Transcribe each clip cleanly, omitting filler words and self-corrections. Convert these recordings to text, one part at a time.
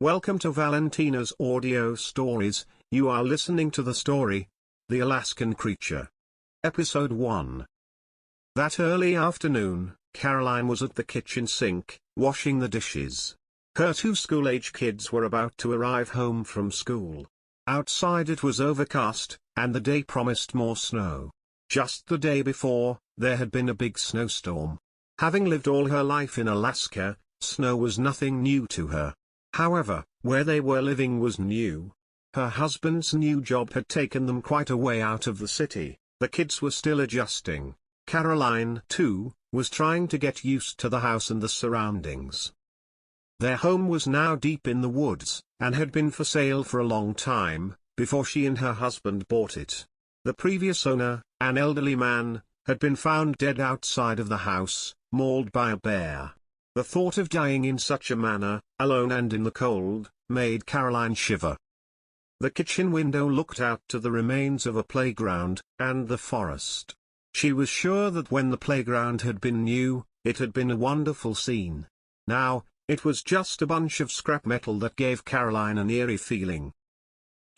Welcome to Valentina's audio stories. You are listening to the story, The Alaskan Creature. Episode 1. That early afternoon, Caroline was at the kitchen sink, washing the dishes. Her two school-age kids were about to arrive home from school. Outside it was overcast, and the day promised more snow. Just the day before, there had been a big snowstorm. Having lived all her life in Alaska, snow was nothing new to her. However, where they were living was new. Her husband's new job had taken them quite a way out of the city. The kids were still adjusting. Caroline, too, was trying to get used to the house and the surroundings. Their home was now deep in the woods, and had been for sale for a long time, before she and her husband bought it. The previous owner, an elderly man, had been found dead outside of the house, mauled by a bear. The thought of dying in such a manner, alone and in the cold, made Caroline shiver. The kitchen window looked out to the remains of a playground, and the forest. She was sure that when the playground had been new, it had been a wonderful scene. Now, it was just a bunch of scrap metal that gave Caroline an eerie feeling.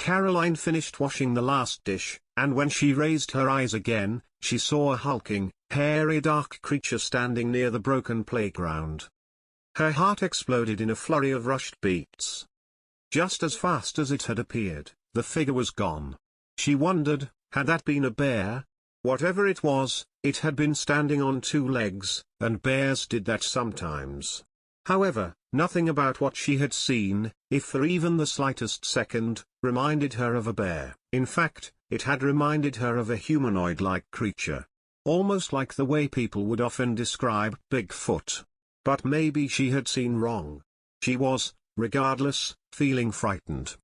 Caroline finished washing the last dish, and when she raised her eyes again, she saw a hulking, hairy dark creature standing near the broken playground. Her heart exploded in a flurry of rushed beats. Just as fast as it had appeared, the figure was gone. She wondered, had that been a bear? Whatever it was, it had been standing on two legs, and bears did that sometimes. However, nothing about what she had seen, if for even the slightest second, reminded her of a bear. In fact, it had reminded her of a humanoid-like creature. Almost like the way people would often describe Bigfoot. But maybe she had seen wrong. She was, regardless, feeling frightened.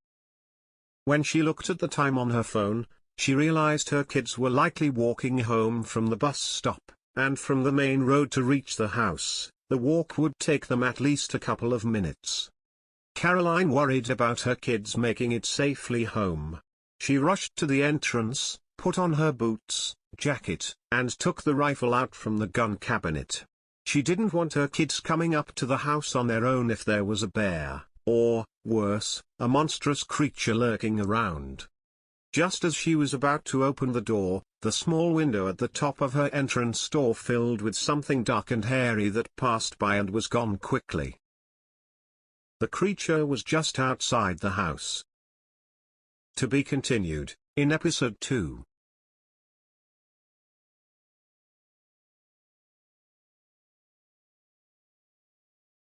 When she looked at the time on her phone, she realized her kids were likely walking home from the bus stop, and from the main road to reach the house, the walk would take them at least a couple of minutes. Caroline worried about her kids making it safely home. She rushed to the entrance, put on her boots, jacket, and took the rifle out from the gun cabinet. She didn't want her kids coming up to the house on their own if there was a bear, or, worse, a monstrous creature lurking around. Just as she was about to open the door, the small window at the top of her entrance door filled with something dark and hairy that passed by and was gone quickly. The creature was just outside the house. To be continued, in episode 2.